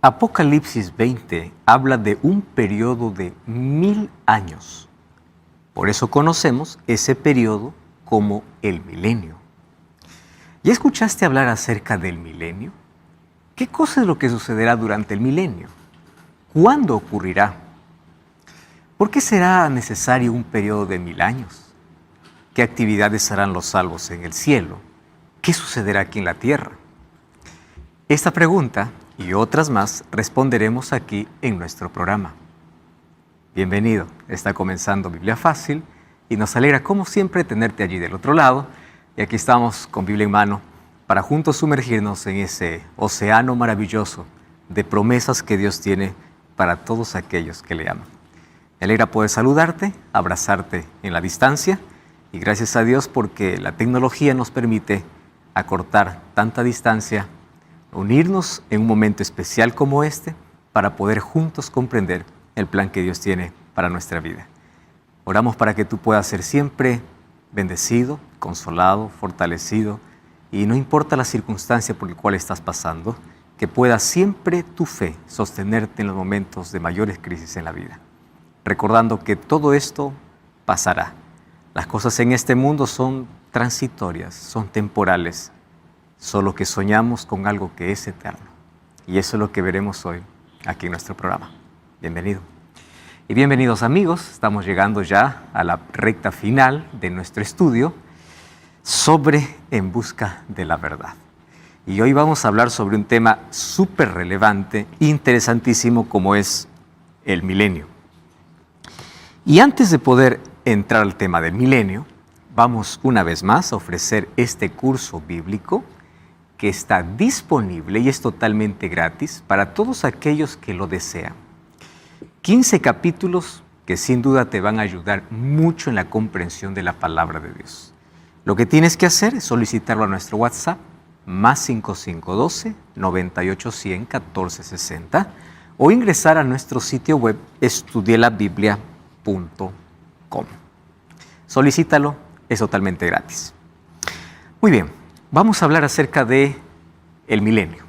Apocalipsis 20 habla de un periodo de 1000 años. Por eso conocemos ese periodo como el milenio. ¿Ya escuchaste hablar acerca del milenio? ¿Qué cosa es lo que sucederá durante el milenio? ¿Cuándo ocurrirá? ¿Por qué será necesario un periodo de 1000 años? ¿Qué actividades harán los salvos en el cielo? ¿Qué sucederá aquí en la tierra? Esta pregunta y otras más responderemos aquí en nuestro programa. Bienvenido, está comenzando Biblia Fácil y nos alegra como siempre tenerte allí del otro lado. Y aquí estamos con Biblia en mano para juntos sumergirnos en ese océano maravilloso de promesas que Dios tiene para todos aquellos que le aman. Me alegra poder saludarte, abrazarte en la distancia y gracias a Dios porque la tecnología nos permite acortar tanta distancia, unirnos en un momento especial como este para poder juntos comprender el plan que Dios tiene para nuestra vida. Oramos para que tú puedas ser siempre bendecido, consolado, fortalecido y no importa la circunstancia por la cual estás pasando, que pueda siempre tu fe sostenerte en los momentos de mayores crisis en la vida. Recordando que todo esto pasará. Las cosas en este mundo son transitorias, son temporales, solo que soñamos con algo que es eterno. Y eso es lo que veremos hoy aquí en nuestro programa. Bienvenido. Y bienvenidos amigos, estamos llegando ya a la recta final de nuestro estudio sobre En Busca de la Verdad. Y hoy vamos a hablar sobre un tema súper relevante, interesantísimo como es el milenio. Y antes de poder entrar al tema del milenio, vamos una vez más a ofrecer este curso bíblico que está disponible y es totalmente gratis para todos aquellos que lo desean. 15 capítulos que sin duda te van a ayudar mucho en la comprensión de la palabra de Dios. Lo que tienes que hacer es solicitarlo a nuestro WhatsApp, más 5512-9810-1460, o ingresar a nuestro sitio web estudielabiblia.com. Solicítalo, es totalmente gratis. Muy bien, vamos a hablar acerca de el milenio.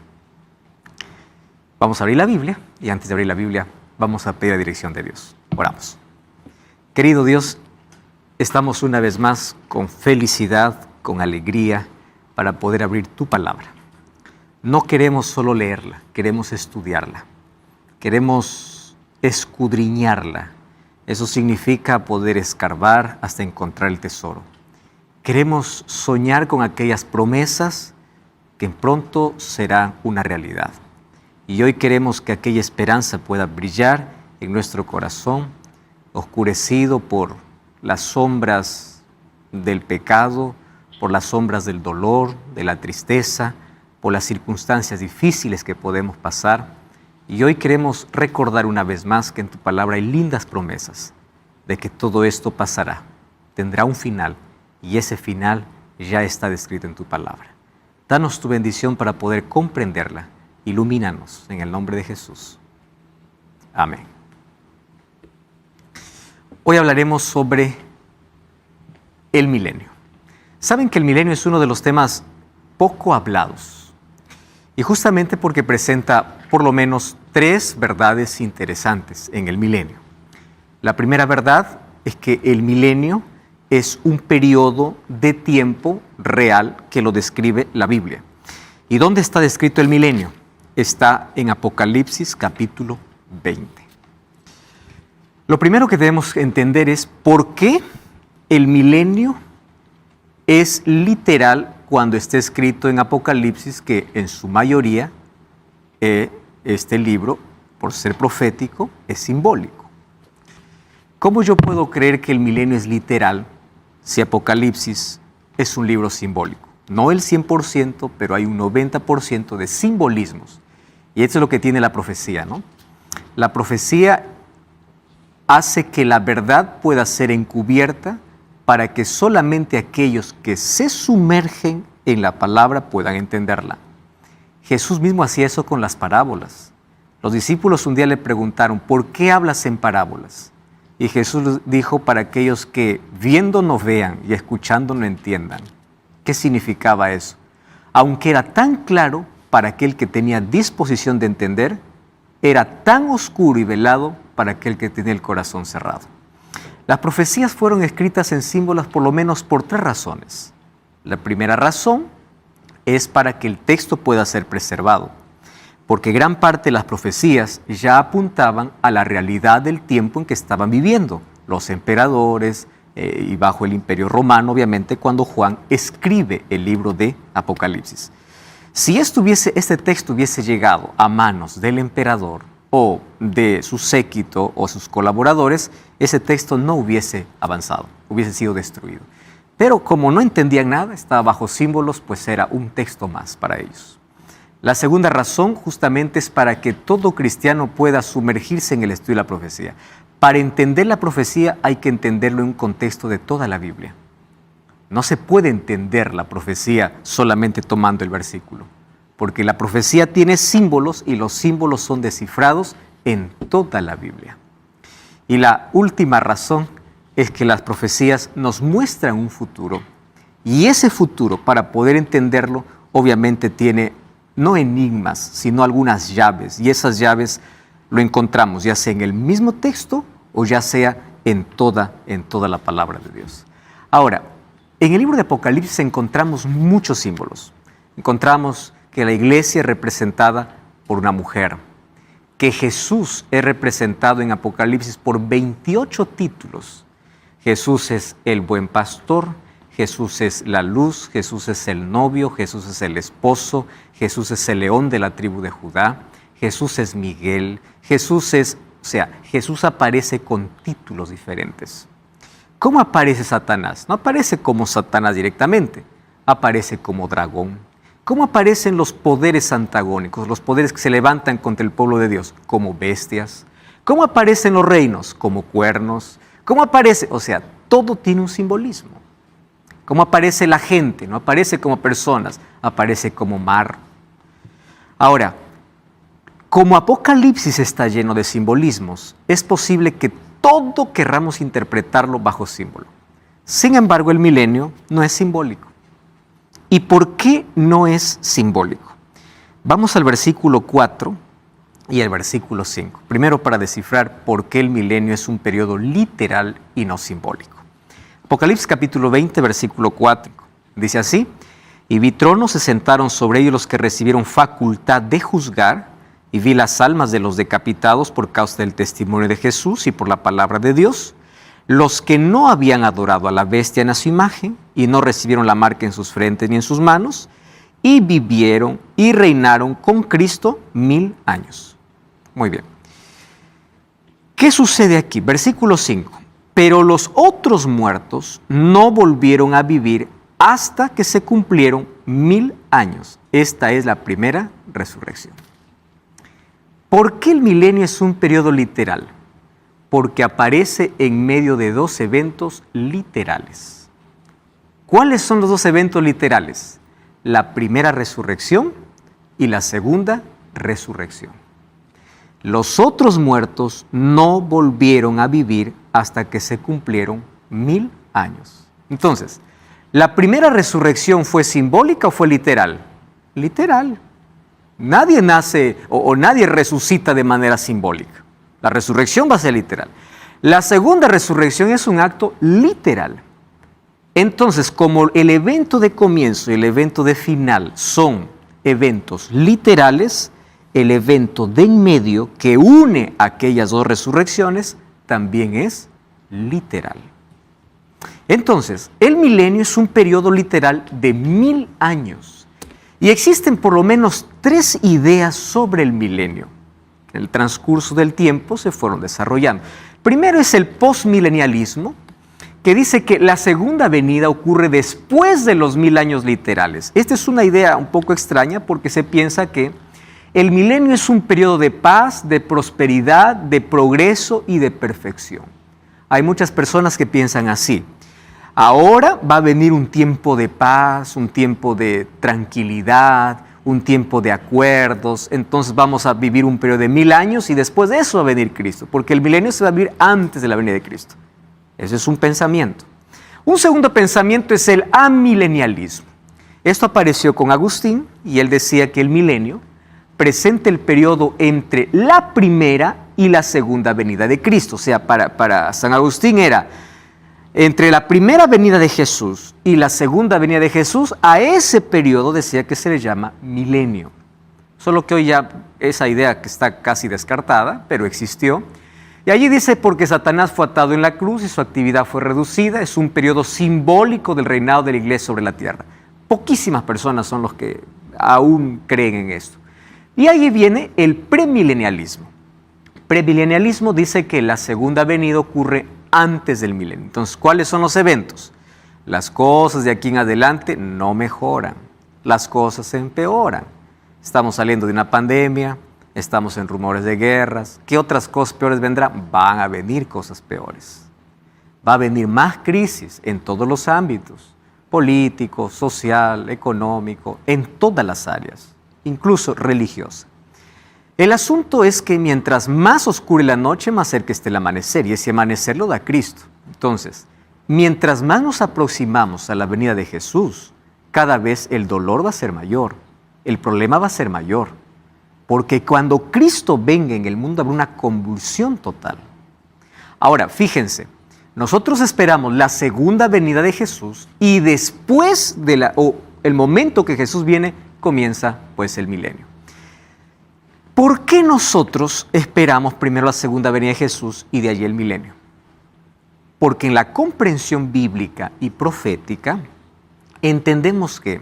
Vamos a abrir la Biblia y antes de abrir la Biblia vamos a pedir la dirección de Dios. Oramos. Querido Dios, estamos una vez más con felicidad, con alegría para poder abrir tu palabra. No queremos solo leerla, queremos estudiarla. Queremos escudriñarla. Eso significa poder escarbar hasta encontrar el tesoro. Queremos soñar con aquellas promesas que pronto serán una realidad. Y hoy queremos que aquella esperanza pueda brillar en nuestro corazón, oscurecido por las sombras del pecado, por las sombras del dolor, de la tristeza, por las circunstancias difíciles que podemos pasar. Y hoy queremos recordar una vez más que en tu palabra hay lindas promesas de que todo esto pasará, tendrá un final y ese final ya está descrito en tu palabra. Danos tu bendición para poder comprenderla. Ilumínanos en el nombre de Jesús. Amén. Hoy hablaremos sobre el milenio. Saben que el milenio es uno de los temas poco hablados y justamente porque presenta por lo menos 3 verdades interesantes en el milenio. La primera verdad es que el milenio es un periodo de tiempo real que lo describe la Biblia. ¿Y dónde está descrito el milenio? Está en Apocalipsis capítulo 20. Lo primero que debemos entender es por qué el milenio es literal cuando está escrito en Apocalipsis, que en su mayoría este libro, por ser profético, es simbólico. ¿Cómo yo puedo creer que el milenio es literal si Apocalipsis es un libro simbólico? No el 100%, pero hay un 90% de simbolismos. Y eso es lo que tiene la profecía, ¿no? La profecía hace que la verdad pueda ser encubierta para que solamente aquellos que se sumergen en la palabra puedan entenderla. Jesús mismo hacía eso con las parábolas. Los discípulos un día le preguntaron, ¿por qué hablas en parábolas? Y Jesús dijo, para aquellos que viendo no vean y escuchando no entiendan. ¿Qué significaba eso? Aunque era tan claro para aquel que tenía disposición de entender, era tan oscuro y velado para aquel que tenía el corazón cerrado. Las profecías fueron escritas en símbolos por lo menos por 3 razones. La primera razón es para que el texto pueda ser preservado, porque gran parte de las profecías ya apuntaban a la realidad del tiempo en que estaban viviendo los emperadores y bajo el Imperio Romano, obviamente, cuando Juan escribe el libro de Apocalipsis. Si este texto hubiese llegado a manos del emperador o de su séquito o sus colaboradores, ese texto no hubiese avanzado, hubiese sido destruido. Pero como no entendían nada, estaba bajo símbolos, pues era un texto más para ellos. La segunda razón justamente es para que todo cristiano pueda sumergirse en el estudio de la profecía. Para entender la profecía hay que entenderlo en un contexto de toda la Biblia. No se puede entender la profecía solamente tomando el versículo, porque la profecía tiene símbolos y los símbolos son descifrados en toda la Biblia. Y la última razón es que las profecías nos muestran un futuro, y ese futuro, para poder entenderlo, obviamente tiene no enigmas, sino algunas llaves, y esas llaves lo encontramos ya sea en el mismo texto o ya sea en toda la palabra de Dios. Ahora, en el libro de Apocalipsis encontramos muchos símbolos. Encontramos que la iglesia es representada por una mujer, que Jesús es representado en Apocalipsis por 28 títulos. Jesús es el buen pastor, Jesús es la luz, Jesús es el novio, Jesús es el esposo, Jesús es el león de la tribu de Judá, Jesús es Miguel, Jesús aparece con títulos diferentes. ¿Cómo aparece Satanás? No aparece como Satanás directamente, aparece como dragón. ¿Cómo aparecen los poderes antagónicos, los poderes que se levantan contra el pueblo de Dios? Como bestias. ¿Cómo aparecen los reinos? Como cuernos. ¿Cómo aparece? Todo tiene un simbolismo. ¿Cómo aparece la gente? No aparece como personas, aparece como mar. Ahora, como Apocalipsis está lleno de simbolismos, es posible que todo querramos interpretarlo bajo símbolo. Sin embargo, el milenio no es simbólico. ¿Y por qué no es simbólico? Vamos al versículo 4 y al versículo 5. Primero, para descifrar por qué el milenio es un periodo literal y no simbólico. Apocalipsis capítulo 20, versículo 4. Dice así: y vi tronos, se sentaron sobre ellos los que recibieron facultad de juzgar, y vi las almas de los decapitados por causa del testimonio de Jesús y por la palabra de Dios, los que no habían adorado a la bestia ni a su imagen, y no recibieron la marca en sus frentes ni en sus manos, y vivieron y reinaron con Cristo 1000 años. Muy bien. ¿Qué sucede aquí? Versículo 5. Pero los otros muertos no volvieron a vivir hasta que se cumplieron 1000 años. Esta es la primera resurrección. ¿Por qué el milenio es un periodo literal? Porque aparece en medio de 2 eventos literales. ¿Cuáles son los 2 eventos literales? La primera resurrección y la segunda resurrección. Los otros muertos no volvieron a vivir hasta que se cumplieron 1000 años. Entonces, ¿la primera resurrección fue simbólica o fue literal? Literal. Nadie nace o nadie resucita de manera simbólica. La resurrección va a ser literal. La segunda resurrección es un acto literal. Entonces, como el evento de comienzo y el evento de final son eventos literales, el evento de en medio que une aquellas 2 resurrecciones también es literal. Entonces, el milenio es un periodo literal de 1000 años. Y existen por lo menos 3 ideas sobre el milenio. En el transcurso del tiempo se fueron desarrollando. Primero es el postmilenialismo, que dice que la segunda venida ocurre después de los 1000 años literales. Esta es una idea un poco extraña porque se piensa que el milenio es un periodo de paz, de prosperidad, de progreso y de perfección. Hay muchas personas que piensan así. Ahora va a venir un tiempo de paz, un tiempo de tranquilidad, un tiempo de acuerdos, entonces vamos a vivir un periodo de 1000 años y después de eso va a venir Cristo, porque el milenio se va a vivir antes de la venida de Cristo. Ese es un pensamiento. Un segundo pensamiento es el amilenialismo. Esto apareció con Agustín y él decía que el milenio presenta el periodo entre la primera y la segunda venida de Cristo. O sea, para San Agustín era entre la primera venida de Jesús y la segunda venida de Jesús. A ese periodo decía que se le llama milenio. Solo que hoy ya esa idea que está casi descartada, pero existió. Y allí dice, porque Satanás fue atado en la cruz y su actividad fue reducida, es un periodo simbólico del reinado de la iglesia sobre la tierra. Poquísimas personas son los que aún creen en esto. Y allí viene el premilenialismo. Premilenialismo dice que la segunda venida ocurre antes del milenio. Entonces, ¿cuáles son los eventos? Las cosas de aquí en adelante no mejoran, las cosas se empeoran. Estamos saliendo de una pandemia, estamos en rumores de guerras. ¿Qué otras cosas peores vendrán? Van a venir cosas peores. Va a venir más crisis en todos los ámbitos, político, social, económico, en todas las áreas, incluso religiosa. El asunto es que mientras más oscura la noche, más cerca está el amanecer, y ese amanecer lo da Cristo. Entonces, mientras más nos aproximamos a la venida de Jesús, cada vez el dolor va a ser mayor, el problema va a ser mayor, porque cuando Cristo venga en el mundo habrá una convulsión total. Ahora, fíjense, nosotros esperamos la segunda venida de Jesús y después de el momento que Jesús viene, comienza pues el milenio. ¿Por qué nosotros esperamos primero la segunda venida de Jesús y de allí el milenio? Porque en la comprensión bíblica y profética entendemos que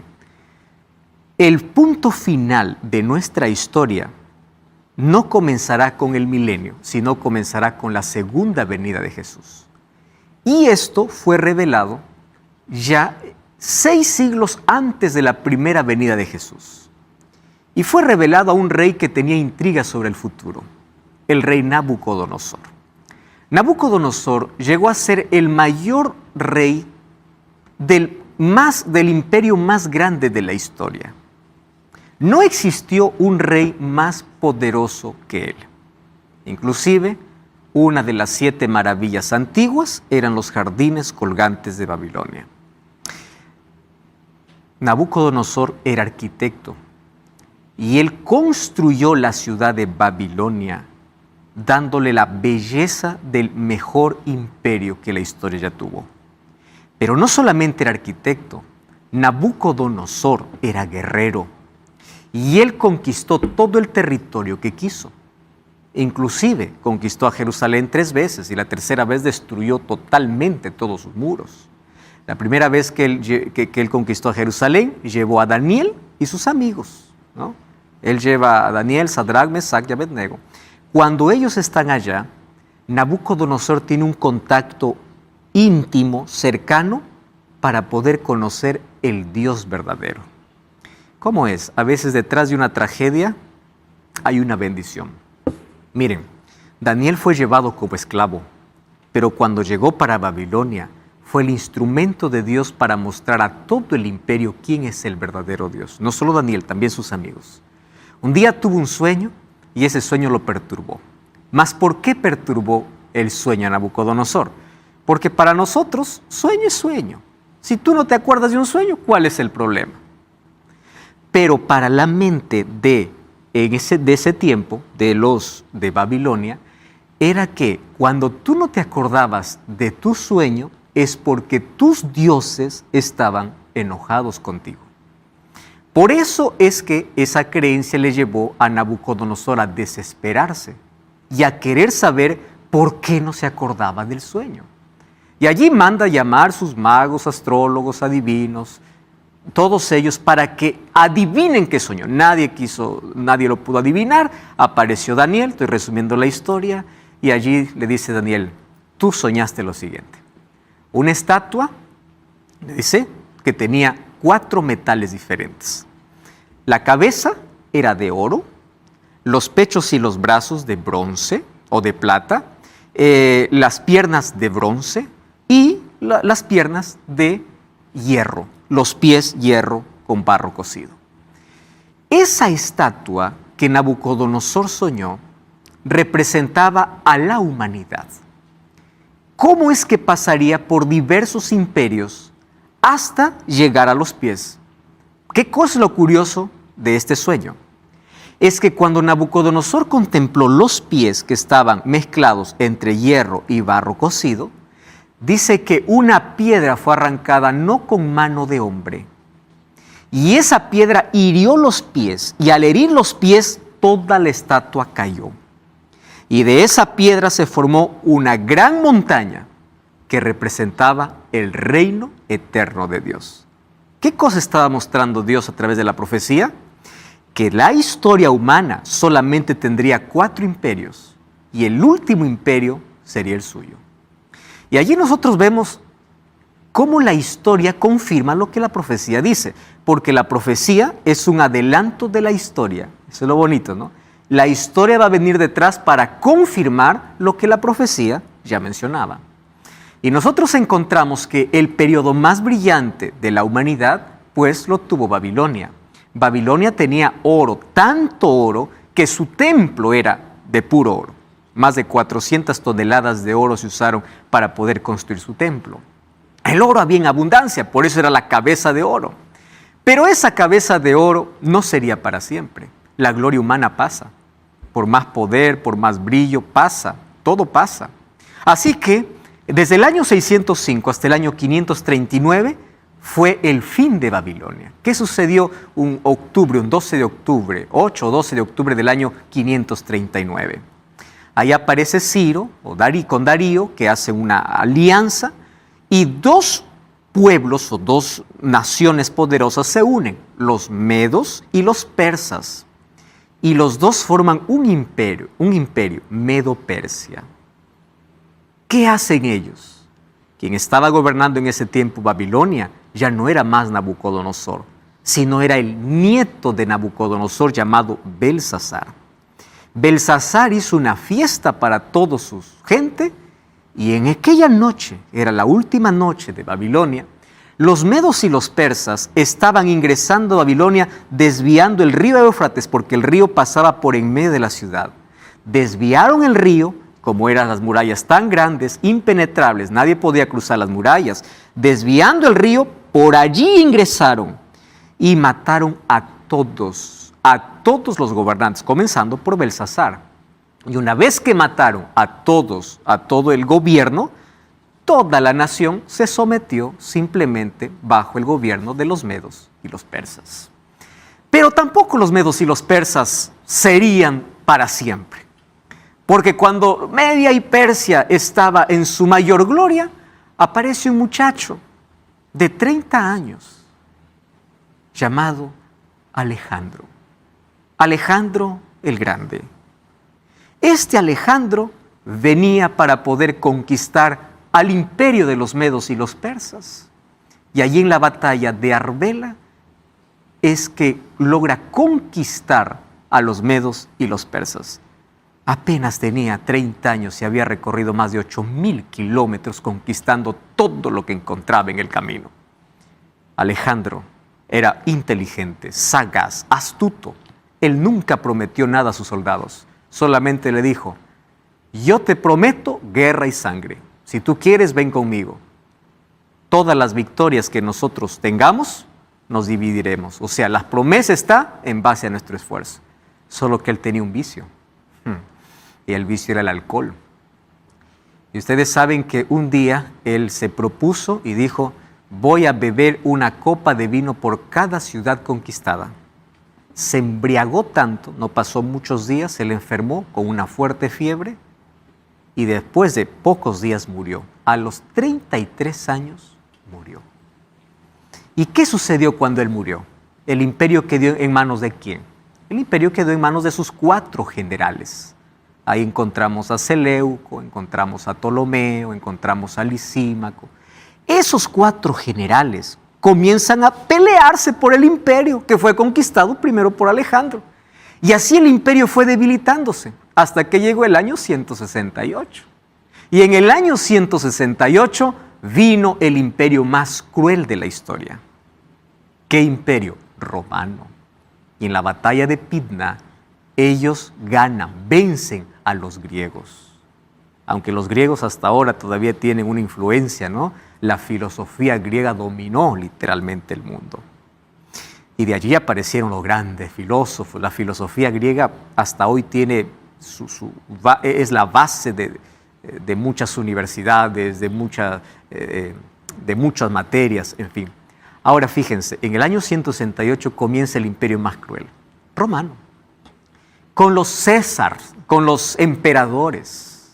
el punto final de nuestra historia no comenzará con el milenio, sino comenzará con la segunda venida de Jesús. Y esto fue revelado ya 6 siglos antes de la primera venida de Jesús. Y fue revelado a un rey que tenía intrigas sobre el futuro, el rey Nabucodonosor. Nabucodonosor llegó a ser el mayor rey del imperio más grande de la historia. No existió un rey más poderoso que él. Inclusive, una de las 7 maravillas antiguas eran los jardines colgantes de Babilonia. Nabucodonosor era arquitecto y él construyó la ciudad de Babilonia, dándole la belleza del mejor imperio que la historia ya tuvo. Pero no solamente era arquitecto, Nabucodonosor era guerrero. Y él conquistó todo el territorio que quiso. Inclusive conquistó a Jerusalén 3 veces y la tercera vez destruyó totalmente todos sus muros. La primera vez que él conquistó a Jerusalén, llevó a Daniel y sus amigos, ¿no? Él lleva a Daniel, Sadrach, Mesach y Abednego. Cuando ellos están allá, Nabucodonosor tiene un contacto íntimo, cercano, para poder conocer el Dios verdadero. ¿Cómo es? A veces detrás de una tragedia hay una bendición. Miren, Daniel fue llevado como esclavo, pero cuando llegó para Babilonia, fue el instrumento de Dios para mostrar a todo el imperio quién es el verdadero Dios. No solo Daniel, también sus amigos. Un día tuvo un sueño y ese sueño lo perturbó. ¿Mas por qué perturbó el sueño a Nabucodonosor? Porque para nosotros, sueño es sueño. Si tú no te acuerdas de un sueño, ¿cuál es el problema? Pero para la mente de ese tiempo, de Babilonia, era que cuando tú no te acordabas de tu sueño, es porque tus dioses estaban enojados contigo. Por eso es que esa creencia le llevó a Nabucodonosor a desesperarse y a querer saber por qué no se acordaba del sueño. Y allí manda llamar sus magos, astrólogos, adivinos, todos ellos para que adivinen qué soñó. Nadie lo pudo adivinar. Apareció Daniel, estoy resumiendo la historia, y allí le dice Daniel, tú soñaste lo siguiente. Una estatua, le dice, que tenía 4 metales diferentes. La cabeza era de oro, los pechos y los brazos de bronce o de plata, las piernas de bronce y las piernas de hierro, los pies hierro con barro cocido. Esa estatua que Nabucodonosor soñó representaba a la humanidad. ¿Cómo es que pasaría por diversos imperios hasta llegar a los pies? ¿Qué cosa es lo curioso de este sueño? es que cuando Nabucodonosor contempló los pies que estaban mezclados entre hierro y barro cocido, dice que una piedra fue arrancada no con mano de hombre. Y esa piedra hirió los pies, y al herir los pies, toda la estatua cayó. Y de esa piedra se formó una gran montaña que representaba el reino eterno de Dios. ¿Qué cosa estaba mostrando Dios a través de la profecía? Que la historia humana solamente tendría 4 imperios y el último imperio sería el suyo. Y allí nosotros vemos cómo la historia confirma lo que la profecía dice, porque la profecía es un adelanto de la historia. Eso es lo bonito, ¿no? La historia va a venir detrás para confirmar lo que la profecía ya mencionaba. Y nosotros encontramos que el periodo más brillante de la humanidad, pues lo tuvo Babilonia. Babilonia tenía oro, tanto oro, que su templo era de puro oro. Más de 400 toneladas de oro se usaron para poder construir su templo. El oro había en abundancia, por eso era la cabeza de oro. Pero esa cabeza de oro no sería para siempre. La gloria humana pasa. Por más poder, por más brillo, pasa. Todo pasa. Así que, desde el año 605 hasta el año 539, fue el fin de Babilonia. ¿Qué sucedió un 12 de octubre, 8 o 12 de octubre del año 539? Ahí aparece Ciro con Darío, que hace una alianza, y 2 pueblos o 2 naciones poderosas se unen, los medos y los persas. Y los 2 forman un imperio, Medo-Persia. ¿Qué hacen ellos? Quien estaba gobernando en ese tiempo Babilonia ya no era más Nabucodonosor, sino era el nieto de Nabucodonosor llamado Belsasar. Belsasar hizo una fiesta para toda su gente y en aquella noche, era la última noche de Babilonia, los medos y los persas estaban ingresando a Babilonia desviando el río Éufrates porque el río pasaba por en medio de la ciudad. Desviaron el río, como eran las murallas tan grandes, impenetrables, nadie podía cruzar las murallas. Desviando el río, por allí ingresaron y mataron a todos los gobernantes, comenzando por Belsasar. Y una vez que mataron a todo el gobierno, toda la nación se sometió simplemente bajo el gobierno de los medos y los persas. Pero tampoco los medos y los persas serían para siempre. Porque cuando Media y Persia estaba en su mayor gloria, aparece un muchacho de 30 años llamado Alejandro. Alejandro el Grande. Este Alejandro venía para poder conquistar al imperio de los medos y los persas. Y allí en la batalla de Arbela es que logra conquistar a los medos y los persas. Apenas tenía 30 años y había recorrido más de 8.000 kilómetros conquistando todo lo que encontraba en el camino. Alejandro era inteligente, sagaz, astuto. Él nunca prometió nada a sus soldados. Solamente le dijo, yo te prometo guerra y sangre. Si tú quieres, ven conmigo. Todas las victorias que nosotros tengamos, nos dividiremos. O sea, la promesa está en base a nuestro esfuerzo. Solo que él tenía un vicio. Y el vicio era el alcohol. Y ustedes saben que un día él se propuso y dijo, voy a beber una copa de vino por cada ciudad conquistada. Se embriagó tanto, no pasó muchos días, se le enfermó con una fuerte fiebre y después de pocos días murió. A los 33 años murió. ¿Y qué sucedió cuando él murió? ¿El imperio quedó en manos de quién? El imperio quedó en manos de sus 4 generales. Ahí encontramos a Seleuco, encontramos a Ptolomeo, encontramos a Lisímaco. Esos 4 generales comienzan a pelearse por el imperio que fue conquistado primero por Alejandro. Y así el imperio fue debilitándose hasta que llegó el año 168. Y en el año 168 vino el imperio más cruel de la historia. ¿Qué imperio? Romano. Y en la batalla de Pydna, ellos ganan, vencen a los griegos. Aunque los griegos hasta ahora todavía tienen una influencia, ¿no? La filosofía griega dominó literalmente el mundo. Y de allí aparecieron los grandes filósofos. La filosofía griega hasta hoy tiene es la base de muchas universidades, de muchas materias, en fin. Ahora fíjense, en el año 168 comienza el imperio más cruel, romano, con los Césares, con los emperadores.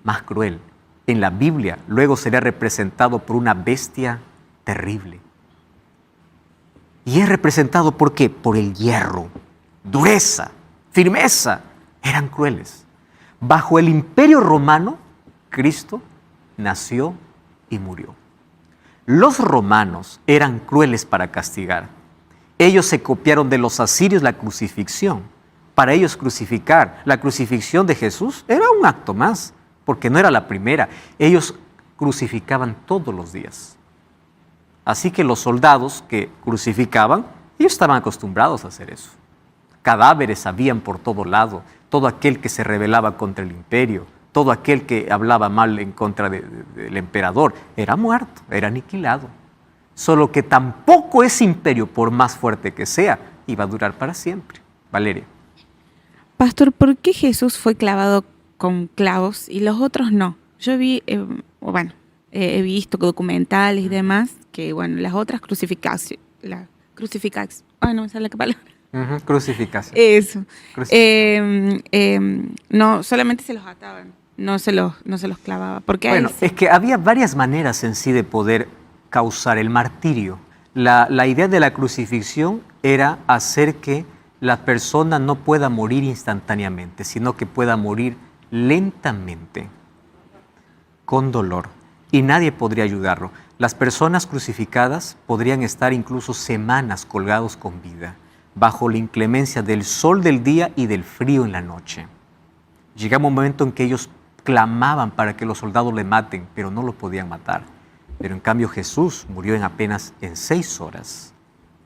Más cruel. En la Biblia luego será representado por una bestia terrible. Y es representado ¿por qué? Por el hierro, dureza, firmeza. Eran crueles. Bajo el imperio romano, Cristo nació y murió. Los romanos eran crueles para castigar. Ellos se copiaron de los asirios la crucifixión. Para ellos crucificar, la crucifixión de Jesús era un acto más, porque no era la primera. Ellos crucificaban todos los días. Así que los soldados que crucificaban, ellos estaban acostumbrados a hacer eso. Cadáveres habían por todo lado. Todo aquel que se rebelaba contra el imperio, todo aquel que hablaba mal en contra del emperador, era muerto, era aniquilado. Solo que tampoco ese imperio, por más fuerte que sea, iba a durar para siempre. Valeria. Pastor, ¿por qué Jesús fue clavado con clavos y los otros no? Yo vi, he visto documentales y demás, que las otras crucificaciones, no me sale la palabra. Crucificación. Eso. No, solamente se los ataban, no se los clavaba. Porque es que había varias maneras en sí de poder causar el martirio. La idea de la crucifixión era hacer que la persona no pueda morir instantáneamente, sino que pueda morir lentamente, con dolor, y nadie podría ayudarlo. Las personas crucificadas podrían estar incluso semanas colgados con vida, bajo la inclemencia del sol del día y del frío en la noche. Llegaba un momento en que ellos clamaban para que los soldados le maten, pero no lo podían matar. Pero en cambio Jesús murió en apenas 6 horas.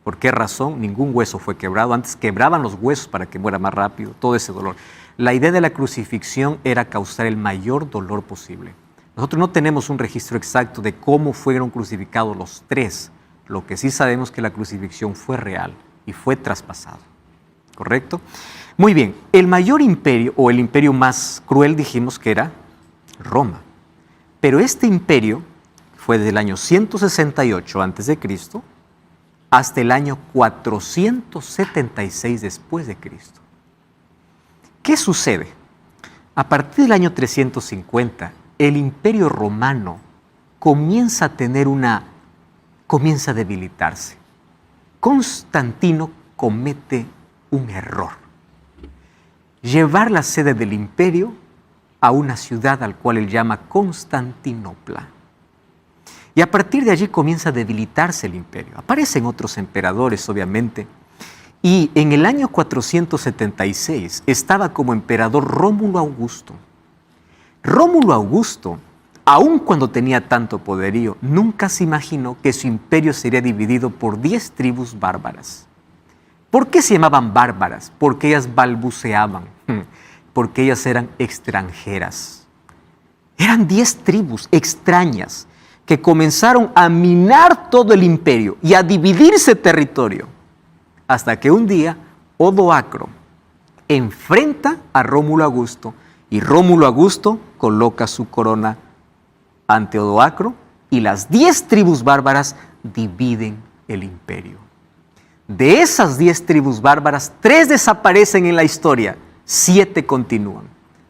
¿Por qué razón? Ningún hueso fue quebrado. Antes quebraban los huesos para que muera más rápido, todo ese dolor. La idea de la crucifixión era causar el mayor dolor posible. Nosotros no tenemos un registro exacto de cómo fueron crucificados los 3. Lo que sí sabemos es que la crucifixión fue real y fue traspasado. ¿Correcto? Muy bien, el mayor imperio o el imperio más cruel dijimos que era Roma. Pero este imperio fue desde el año 168 a.C. hasta el año 476 después de Cristo. ¿Qué sucede? A partir del año 350, el imperio romano comienza a debilitarse. Constantino comete un error. Llevar la sede del imperio a una ciudad al cual él llama Constantinopla. Y a partir de allí comienza a debilitarse el imperio. Aparecen otros emperadores, obviamente. Y en el año 476 estaba como emperador Rómulo Augusto. Rómulo Augusto, aun cuando tenía tanto poderío, nunca se imaginó que su imperio sería dividido por 10 tribus bárbaras. ¿Por qué se llamaban bárbaras? Porque ellas balbuceaban, porque ellas eran extranjeras. Eran 10 tribus extrañas que comenzaron a minar todo el imperio y a dividirse territorio, hasta que un día Odoacro enfrenta a Rómulo Augusto y Rómulo Augusto coloca su corona ante Odoacro y las 10 tribus bárbaras dividen el imperio. De esas 10 tribus bárbaras, 3 desaparecen en la historia, 7 continúan.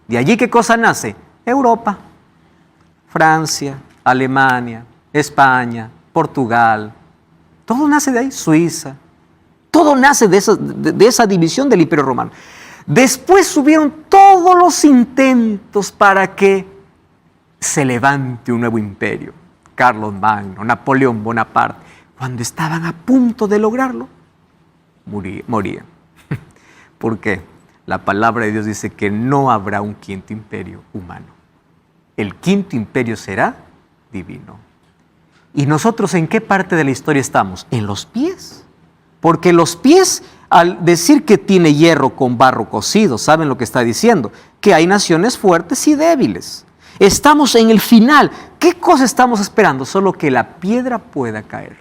De allí, ¿qué cosa nace? Europa, Francia, Alemania, España, Portugal, todo nace de ahí, Suiza, todo nace de esa división del Imperio Romano. Después hubieron todos los intentos para que se levante un nuevo imperio. Carlos Magno, Napoleón Bonaparte, cuando estaban a punto de lograrlo, morían. ¿Por qué? La palabra de Dios dice que no habrá un quinto imperio humano. El quinto imperio será divino. ¿Y nosotros en qué parte de la historia estamos? En los pies. Porque los pies, al decir que tiene hierro con barro cocido, ¿saben lo que está diciendo? Que hay naciones fuertes y débiles. Estamos en el final. ¿Qué cosa estamos esperando? Solo que la piedra pueda caer.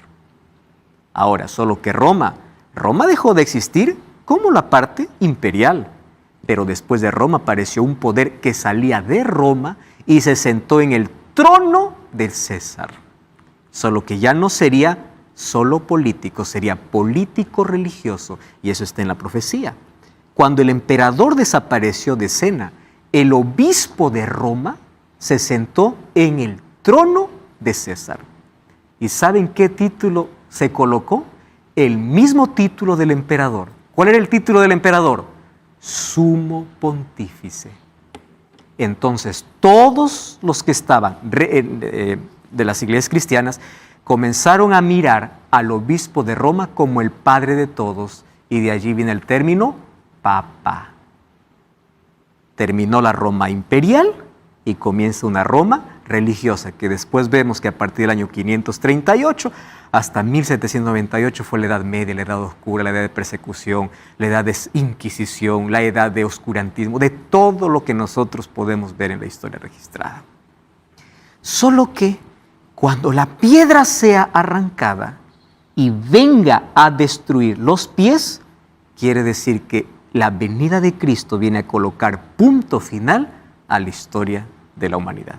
Ahora, solo que Roma dejó de existir como la parte imperial, pero después de Roma apareció un poder que salía de Roma y se sentó en el trono del César. Solo que ya no sería solo político, sería político religioso, y eso está en la profecía. Cuando el emperador desapareció de escena, el obispo de Roma se sentó en el trono de César. ¿Y saben qué título se colocó? El mismo título del emperador. ¿Cuál era el título del emperador? Sumo pontífice. Entonces, todos los que estaban de las iglesias cristianas comenzaron a mirar al obispo de Roma como el padre de todos, y de allí viene el término papa. Terminó la Roma imperial y comienza una Roma religiosa, que después vemos que a partir del año 538 hasta 1798 fue la Edad Media, la Edad Oscura, la Edad de Persecución, la Edad de Inquisición, la Edad de Oscurantismo, de todo lo que nosotros podemos ver en la historia registrada. Solo que cuando la piedra sea arrancada y venga a destruir los pies, quiere decir que la venida de Cristo viene a colocar punto final a la historia de la humanidad.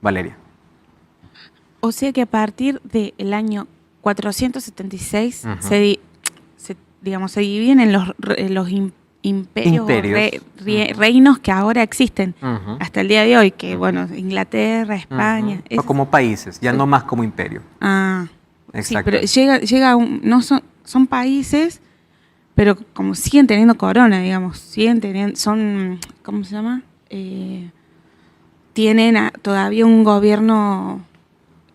Valeria. O sea que a partir del año 476 se dividen en los imperios. Reinos que ahora existen hasta el día de hoy, que bueno, Inglaterra, España. Como países, ya no más como imperio. Exacto. Sí, pero llega no son países, pero como siguen teniendo corona, digamos, siguen teniendo, son, ¿cómo se llama? Tienen todavía un gobierno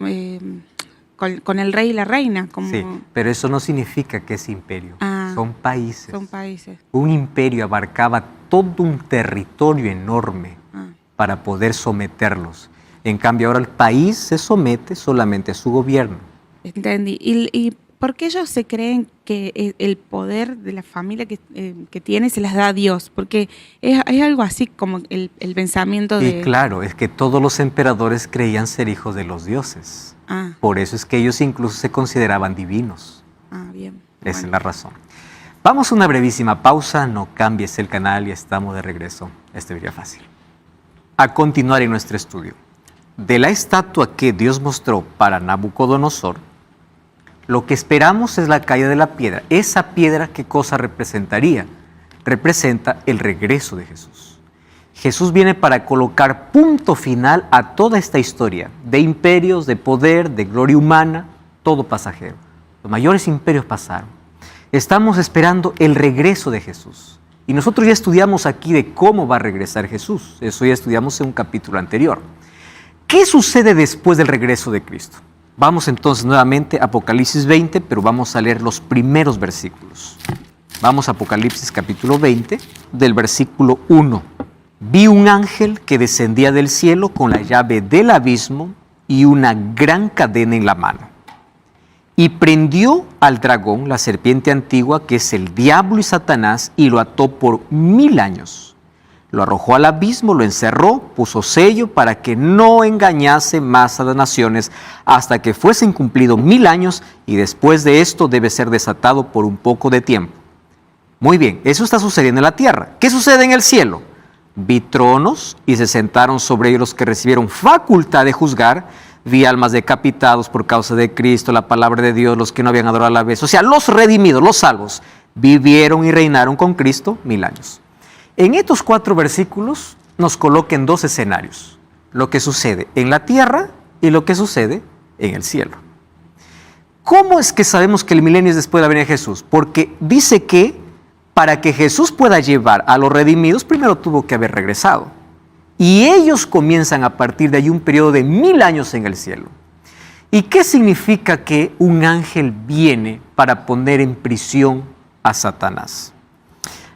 con el rey y la reina. Como... Sí, pero eso no significa que es imperio. Son países. Son países. Un imperio abarcaba todo un territorio enorme para poder someterlos. En cambio, ahora el país se somete solamente a su gobierno. Entendí. ¿Y por qué ellos se creen que el poder de la familia que tiene se las da a Dios? Porque es algo así como el pensamiento de... Y claro, es que todos los emperadores creían ser hijos de los dioses. Por eso es que ellos incluso se consideraban divinos. Bien. Esa es la razón. Vamos a una brevísima pausa, no cambies el canal y estamos de regreso. Este video fácil. A continuar en nuestro estudio. De la estatua que Dios mostró para Nabucodonosor, lo que esperamos es la caída de la piedra. Esa piedra, ¿qué cosa representaría? Representa el regreso de Jesús. Jesús viene para colocar punto final a toda esta historia de imperios, de poder, de gloria humana, todo pasajero. Los mayores imperios pasaron. Estamos esperando el regreso de Jesús. Y nosotros ya estudiamos aquí de cómo va a regresar Jesús. Eso ya estudiamos en un capítulo anterior. ¿Qué sucede después del regreso de Cristo? Vamos entonces nuevamente a Apocalipsis 20, pero vamos a leer los primeros versículos. Vamos a Apocalipsis capítulo 20, del versículo 1. Vi un ángel que descendía del cielo con la llave del abismo y una gran cadena en la mano. Y prendió al dragón, la serpiente antigua, que es el diablo y Satanás, y lo ató por 1000 años. Lo arrojó al abismo, lo encerró, puso sello para que no engañase más a las naciones hasta que fuesen cumplidos 1000 años, y después de esto debe ser desatado por un poco de tiempo. Muy bien, eso está sucediendo en la tierra. ¿Qué sucede en el cielo? Vi tronos y se sentaron sobre ellos los que recibieron facultad de juzgar. Vi almas decapitados por causa de Cristo, la palabra de Dios, los que no habían adorado a la vez. O sea, los redimidos, los salvos, vivieron y reinaron con Cristo 1000 años. En estos 4 versículos nos colocan 2 escenarios. Lo que sucede en la tierra y lo que sucede en el cielo. ¿Cómo es que sabemos que el milenio es después de la venida de Jesús? Porque dice que para que Jesús pueda llevar a los redimidos, primero tuvo que haber regresado. Y ellos comienzan a partir de ahí un periodo de 1000 años en el cielo. ¿Y qué significa que un ángel viene para poner en prisión a Satanás?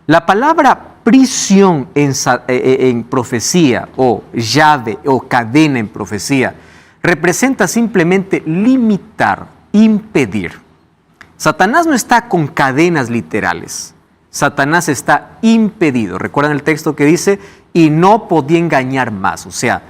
La palabra prisión en profecía, o llave o cadena en profecía, representa simplemente limitar, impedir. Satanás no está con cadenas literales. Satanás está impedido. ¿Recuerdan el texto que dice? Y no podía engañar más. O sea,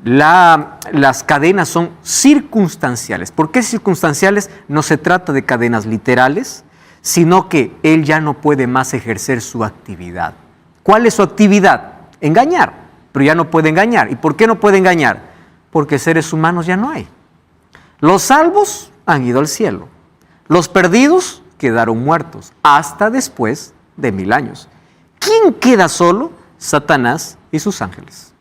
las cadenas son circunstanciales. ¿Por qué circunstanciales? No se trata de cadenas literales, sino que él ya no puede más ejercer su actividad. ¿Cuál es su actividad? Engañar, pero ya no puede engañar. ¿Y por qué no puede engañar? Porque seres humanos ya no hay. Los salvos han ido al cielo. Los perdidos quedaron muertos hasta después de 1000 años. ¿Quién queda solo? Satanás y sus ángeles.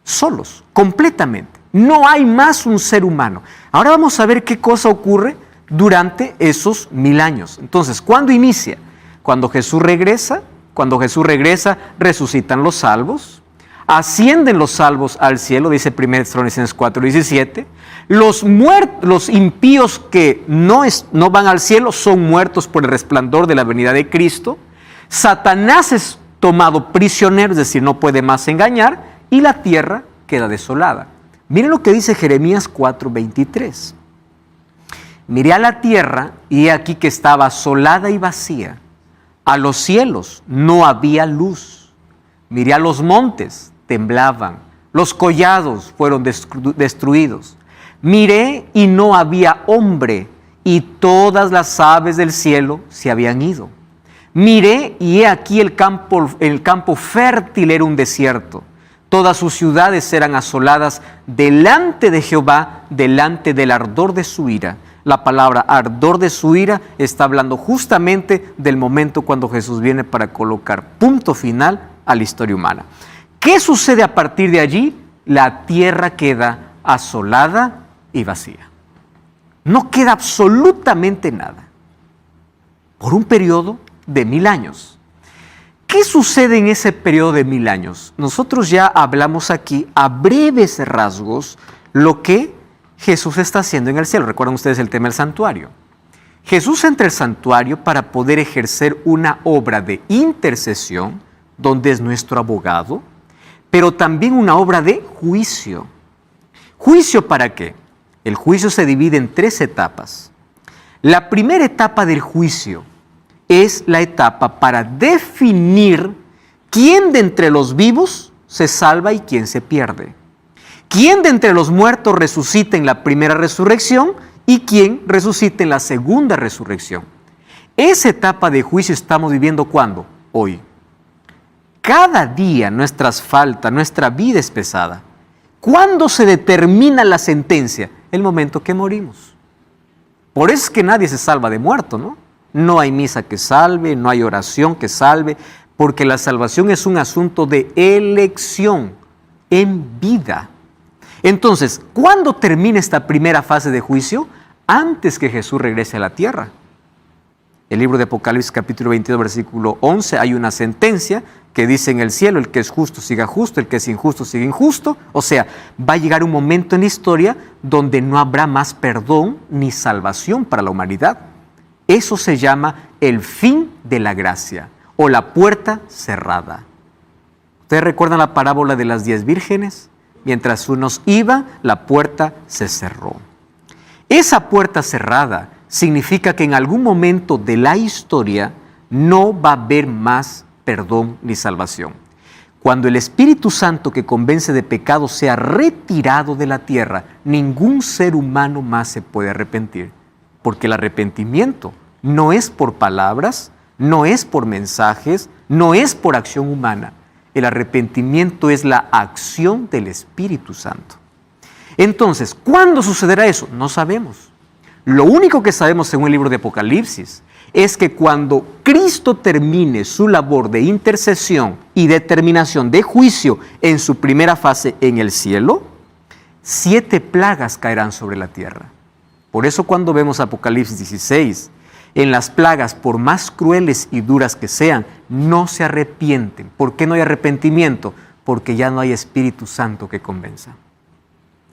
Solos, completamente. No hay más un ser humano. Ahora vamos a ver qué cosa ocurre durante esos 1000 años. Entonces, ¿cuándo inicia? Cuando Jesús regresa. Cuando Jesús regresa, resucitan los salvos. Ascienden los salvos al cielo, dice 1 Tesalonicenses 4:17. Los impíos que no van al cielo son muertos por el resplandor de la venida de Cristo. Satanás es tomado prisionero, es decir, no puede más engañar, y la tierra queda desolada. Miren lo que dice Jeremías 4:23. Miré a la tierra y he aquí que estaba asolada y vacía. A los cielos no había luz. Miré a los montes, temblaban. Los collados fueron destruidos. Miré y no había hombre, y todas las aves del cielo se habían ido. Miré y he aquí el campo fértil era un desierto. Todas sus ciudades eran asoladas delante de Jehová, delante del ardor de su ira. La palabra ardor de su ira está hablando justamente del momento cuando Jesús viene para colocar punto final a la historia humana. ¿Qué sucede a partir de allí? La tierra queda asolada y vacía. No queda absolutamente nada. Por un periodo de 1000 años. ¿Qué sucede en ese periodo de 1000 años? Nosotros ya hablamos aquí a breves rasgos lo que Jesús está haciendo en el cielo. ¿Recuerdan ustedes el tema del santuario? Jesús entra al santuario para poder ejercer una obra de intercesión, donde es nuestro abogado, pero también una obra de juicio. ¿Juicio para qué? El juicio se divide en 3 etapas. La primera etapa del juicio es la etapa para definir quién de entre los vivos se salva y quién se pierde. Quién de entre los muertos resucita en la primera resurrección y quién resucita en la segunda resurrección. Esa etapa de juicio estamos viviendo ¿cuándo? Hoy. Cada día nuestras faltas, nuestra vida es pesada. ¿Cuándo se determina la sentencia? El momento que morimos. Por eso es que nadie se salva de muerto, ¿no? No hay misa que salve, no hay oración que salve, porque la salvación es un asunto de elección en vida. Entonces, ¿cuándo termina esta primera fase de juicio? Antes que Jesús regrese a la tierra. El libro de Apocalipsis capítulo 22, versículo 11, hay una sentencia que dice en el cielo, el que es justo siga justo, el que es injusto siga injusto. O sea, va a llegar un momento en la historia donde no habrá más perdón ni salvación para la humanidad. Eso se llama el fin de la gracia o la puerta cerrada. ¿Ustedes recuerdan la parábola de las 10 vírgenes? Mientras unos iban, la puerta se cerró. Esa puerta cerrada significa que en algún momento de la historia no va a haber más perdón ni salvación. Cuando el Espíritu Santo que convence de pecado sea retirado de la tierra, ningún ser humano más se puede arrepentir. Porque el arrepentimiento no es por palabras, no es por mensajes, no es por acción humana. El arrepentimiento es la acción del Espíritu Santo. Entonces, ¿cuándo sucederá eso? No sabemos. Lo único que sabemos según el libro de Apocalipsis es que cuando Cristo termine su labor de intercesión y determinación de juicio en su primera fase en el cielo, 7 plagas caerán sobre la tierra. Por eso cuando vemos Apocalipsis 16, en las plagas, por más crueles y duras que sean, no se arrepienten. ¿Por qué no hay arrepentimiento? Porque ya no hay Espíritu Santo que convenza.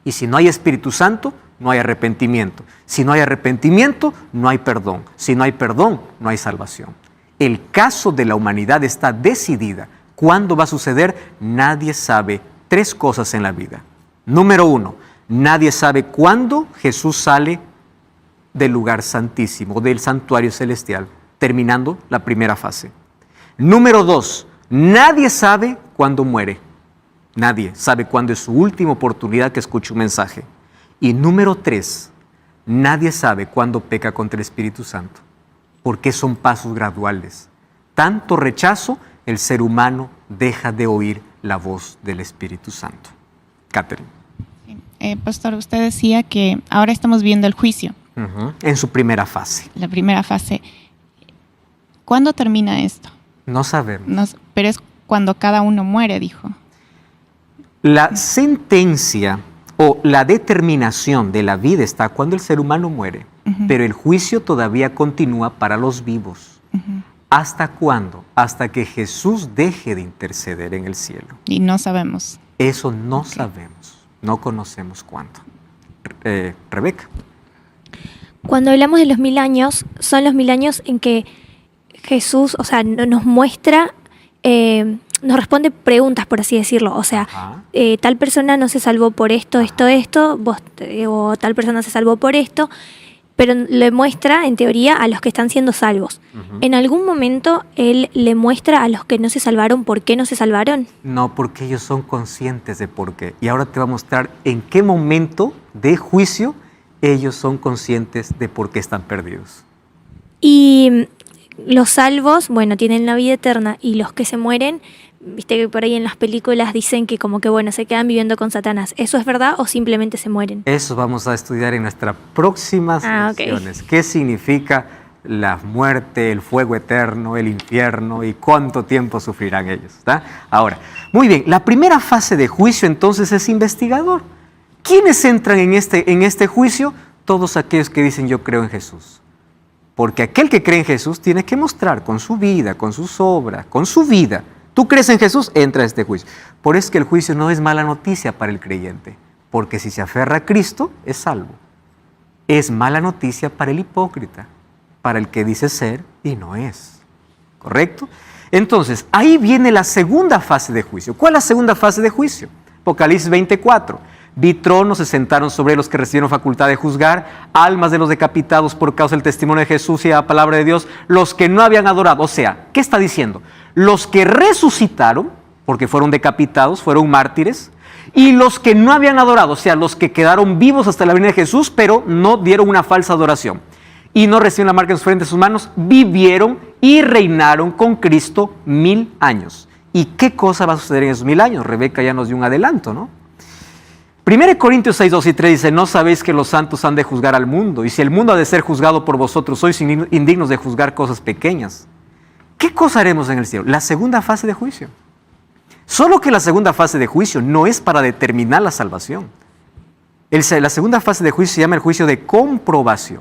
Y si no hay Espíritu Santo, no hay arrepentimiento. Si no hay arrepentimiento, no hay perdón. Si no hay perdón, no hay salvación. El caso de la humanidad está decidida. ¿Cuándo va a suceder? Nadie sabe 3 cosas en la vida. Número 1, nadie sabe cuándo Jesús sale del lugar santísimo, del santuario celestial, terminando la primera fase. Número 2, nadie sabe cuándo muere. Nadie sabe cuándo es su última oportunidad que escuche un mensaje. Y número 3, nadie sabe cuándo peca contra el Espíritu Santo, porque son pasos graduales. Tanto rechazo, el ser humano deja de oír la voz del Espíritu Santo. Catherine. Pastor, usted decía que ahora estamos viendo el juicio. En su primera fase. La primera fase. ¿Cuándo termina esto? No sabemos. Pero es cuando cada uno muere, dijo. La sentencia o la determinación de la vida está cuando el ser humano muere, pero el juicio todavía continúa para los vivos. ¿Hasta cuándo? Hasta que Jesús deje de interceder en el cielo. Y no sabemos. Eso no sabemos, no conocemos cuándo. Rebeca. Cuando hablamos de los 1000 años, son los 1000 años en que Jesús, o sea, nos muestra, nos responde preguntas, por así decirlo. O sea, tal persona no se salvó por esto, vos, o tal persona se salvó por esto, pero le muestra, en teoría, a los que están siendo salvos. ¿En algún momento Él le muestra a los que no se salvaron por qué no se salvaron? No, porque ellos son conscientes de por qué. Y ahora te va a mostrar en qué momento de juicio ellos son conscientes de por qué están perdidos. Y los salvos, bueno, tienen la vida eterna, y los que se mueren, viste que por ahí en las películas dicen que como que, bueno, se quedan viviendo con Satanás. ¿Eso es verdad o simplemente se mueren? Eso vamos a estudiar en nuestras próximas lecciones. ¿Qué significa la muerte, el fuego eterno, el infierno y cuánto tiempo sufrirán ellos? ¿Está? Ahora, muy bien, la primera fase de juicio entonces es investigador. ¿Quiénes entran en este juicio? Todos aquellos que dicen yo creo en Jesús. Porque aquel que cree en Jesús tiene que mostrar con su vida, con sus obras, con su vida. Tú crees en Jesús, entra a este juicio. Por eso es que el juicio no es mala noticia para el creyente, porque si se aferra a Cristo, es salvo. Es mala noticia para el hipócrita, para el que dice ser y no es. ¿Correcto? Entonces, ahí viene la segunda fase de juicio. ¿Cuál es la segunda fase de juicio? Apocalipsis 24. Vi tronos, se sentaron sobre los que recibieron facultad de juzgar, almas de los decapitados por causa del testimonio de Jesús y de la palabra de Dios, los que no habían adorado. O sea, ¿qué está diciendo? Los que resucitaron, porque fueron decapitados, fueron mártires, y los que no habían adorado, o sea, los que quedaron vivos hasta la venida de Jesús, pero no dieron una falsa adoración, y no recibieron la marca en sus frentes, en sus manos, vivieron y reinaron con Cristo 1000 años. ¿Y qué cosa va a suceder en esos 1000 años? Rebeca ya nos dio un adelanto, ¿no? 1 Corintios 6, 2 y 3 dice, ¿no sabéis que los santos han de juzgar al mundo? Y si el mundo ha de ser juzgado por vosotros, sois indignos de juzgar cosas pequeñas. ¿Qué cosa haremos en el cielo? La segunda fase de juicio. Solo que la segunda fase de juicio no es para determinar la salvación. La segunda fase de juicio se llama el juicio de comprobación.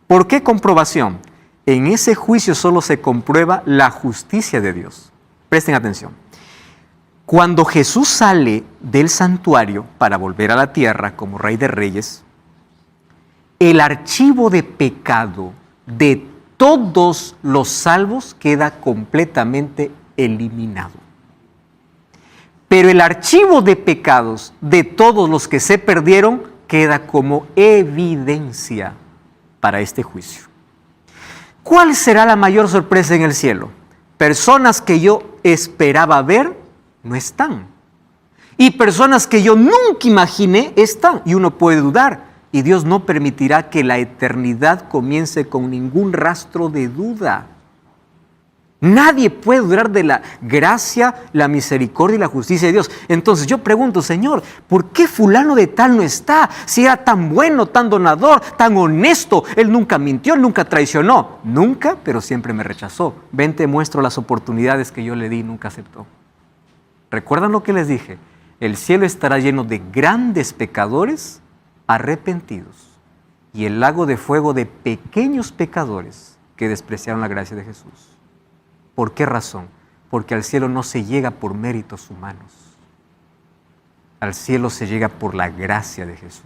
¿Por qué comprobación? En ese juicio solo se comprueba la justicia de Dios. Presten atención. Cuando Jesús sale del santuario para volver a la tierra como Rey de Reyes, el archivo de pecado de todos los salvos queda completamente eliminado. Pero el archivo de pecados de todos los que se perdieron queda como evidencia para este juicio. ¿Cuál será la mayor sorpresa en el cielo? Personas que yo esperaba ver no están. Y personas que yo nunca imaginé están. Y uno puede dudar. Y Dios no permitirá que la eternidad comience con ningún rastro de duda. Nadie puede dudar de la gracia, la misericordia y la justicia de Dios. Entonces yo pregunto, Señor, ¿por qué fulano de tal no está? Si era tan bueno, tan donador, tan honesto. Él nunca mintió, él nunca traicionó. Nunca, pero siempre me rechazó. Ven, te muestro las oportunidades que yo le di y nunca aceptó. ¿Recuerdan lo que les dije? El cielo estará lleno de grandes pecadores arrepentidos y el lago de fuego de pequeños pecadores que despreciaron la gracia de Jesús. ¿Por qué razón? Porque al cielo no se llega por méritos humanos. Al cielo se llega por la gracia de Jesús.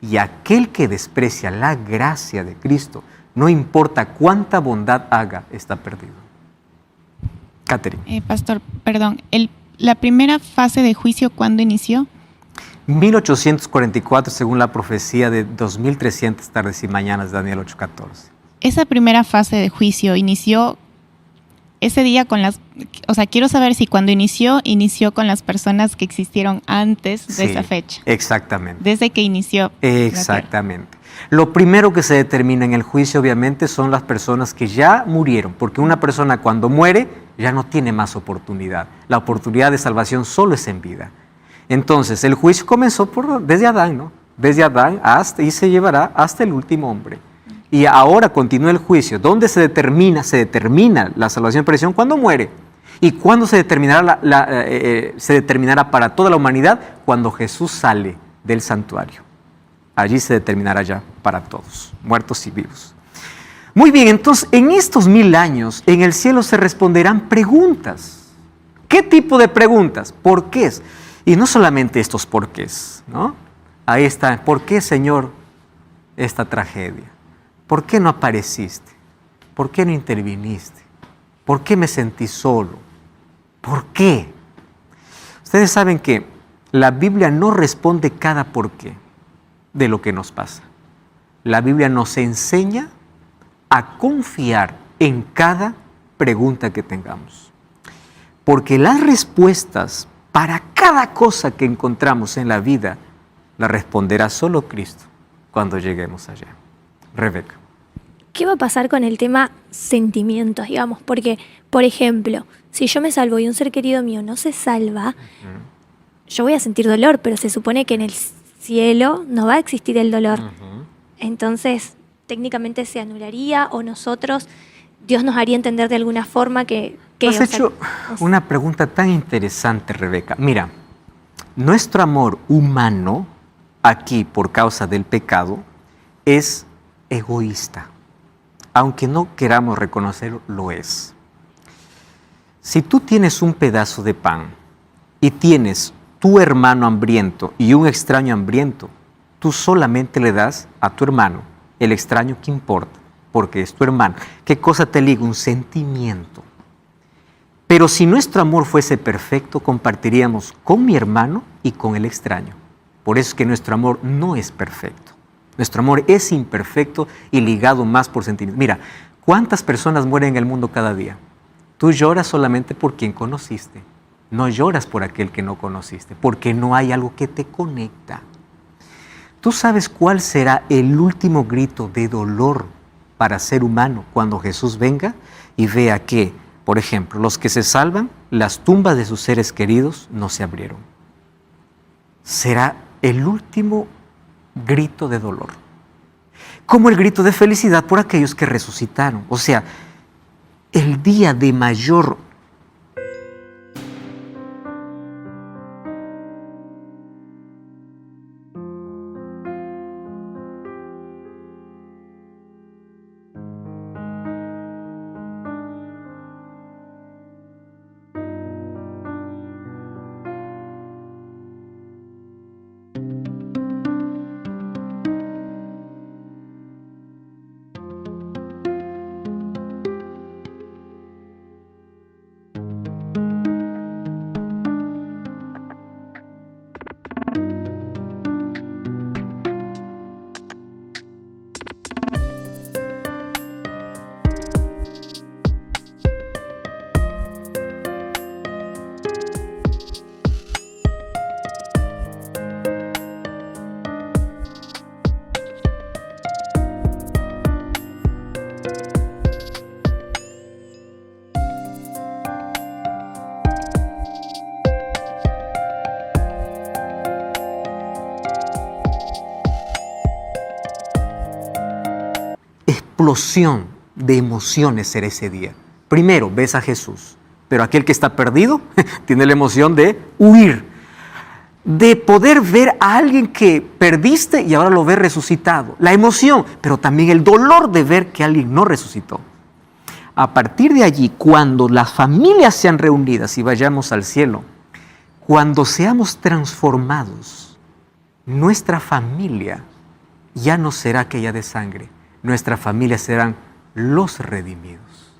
Y aquel que desprecia la gracia de Cristo, no importa cuánta bondad haga, está perdido. Catherine. Pastor, perdón, la primera fase de juicio, ¿cuándo inició? 1844, según la profecía de 2300 tardes y mañanas de Daniel 8:14. Esa primera fase de juicio inició ese día o sea, quiero saber si cuando inició con las personas que existieron antes de Sí, esa fecha. Exactamente. Desde que inició. Exactamente. Lo primero que se determina en el juicio, obviamente, son las personas que ya murieron, porque una persona cuando muere ya no tiene más oportunidad. La oportunidad de salvación solo es en vida. Entonces, el juicio comenzó desde Adán, ¿no? Desde Adán y se llevará hasta el último hombre. Y ahora continúa el juicio. ¿Dónde se determina la salvación y perdición? Cuando muere. ¿Y cuándo se determinará, se determinará para toda la humanidad? Cuando Jesús sale del santuario. Allí se determinará ya para todos, muertos y vivos. Muy bien, entonces en estos 1000 años en el cielo se responderán preguntas. ¿Qué tipo de preguntas? ¿Por qué? Y no solamente estos porqués, ¿no? Ahí está, ¿por qué, Señor, esta tragedia? ¿Por qué no apareciste? ¿Por qué no interviniste? ¿Por qué me sentí solo? ¿Por qué? Ustedes saben que la Biblia no responde cada por qué de lo que nos pasa. La Biblia nos enseña a confiar en cada pregunta que tengamos. Porque las respuestas para cada cosa que encontramos en la vida la responderá solo Cristo cuando lleguemos allá. Rebeca. ¿Qué va a pasar con el tema sentimientos, digamos? Porque, por ejemplo, si yo me salvo y un ser querido mío no se salva, yo voy a sentir dolor, pero se supone que en el cielo no va a existir el dolor. Entonces, técnicamente se anularía o Dios nos haría entender de alguna forma que Has hecho una pregunta tan interesante, Rebeca. Mira, nuestro amor humano, aquí por causa del pecado, es egoísta. Aunque no queramos reconocerlo, lo es. Si tú tienes un pedazo de pan y tienes tu hermano hambriento y un extraño hambriento, tú solamente le das a tu hermano, el extraño que importa, porque es tu hermano. ¿Qué cosa te liga? Un sentimiento. Pero si nuestro amor fuese perfecto, compartiríamos con mi hermano y con el extraño. Por eso es que nuestro amor no es perfecto. Nuestro amor es imperfecto y ligado más por sentimientos. Mira, ¿cuántas personas mueren en el mundo cada día? Tú lloras solamente por quien conociste. No lloras por aquel que no conociste, porque no hay algo que te conecta. ¿Tú sabes cuál será el último grito de dolor para ser humano cuando Jesús venga y vea que, por ejemplo, los que se salvan, las tumbas de sus seres queridos no se abrieron? Será el último grito de dolor, como el grito de felicidad por aquellos que resucitaron. O sea, el día de mayor explosión de emociones será ese día. Primero, ves a Jesús, pero aquel que está perdido tiene la emoción de huir, de poder ver a alguien que perdiste y ahora lo ves resucitado. La emoción, pero también el dolor de ver que alguien no resucitó. A partir de allí, cuando las familias sean reunidas y vayamos al cielo, cuando seamos transformados, nuestra familia ya no será aquella de sangre. Nuestra familia serán los redimidos.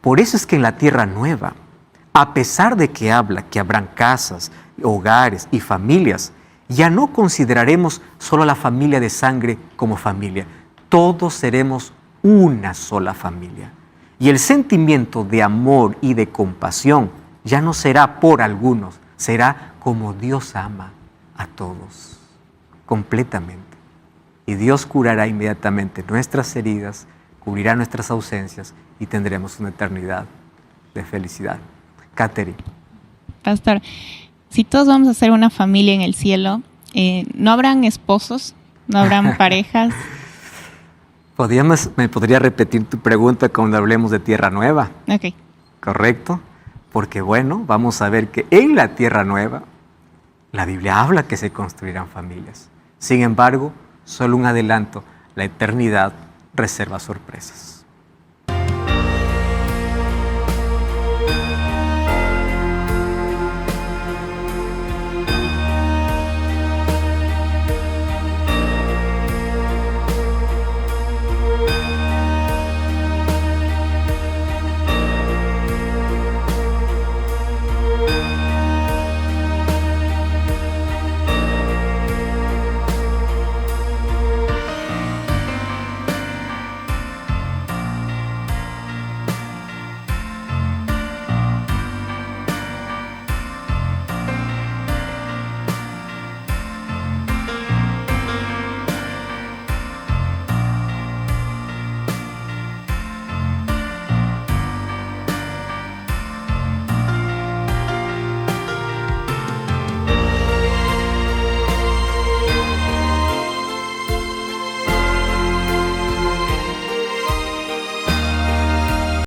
Por eso es que en la tierra nueva, a pesar de que habla que habrán casas, hogares y familias, ya no consideraremos solo la familia de sangre como familia. Todos seremos una sola familia. Y el sentimiento de amor y de compasión ya no será por algunos, será como Dios ama a todos, completamente. Y Dios curará inmediatamente nuestras heridas, cubrirá nuestras ausencias y tendremos una eternidad de felicidad. Catherine. Pastor, si todos vamos a ser una familia en el cielo, ¿no habrán esposos? ¿No habrán parejas? ¿Me podría repetir tu pregunta cuando hablemos de Tierra Nueva? Ok. ¿Correcto? Porque bueno, vamos a ver que en la Tierra Nueva, la Biblia habla que se construirán familias. Sin embargo, solo un adelanto, la eternidad reserva sorpresas.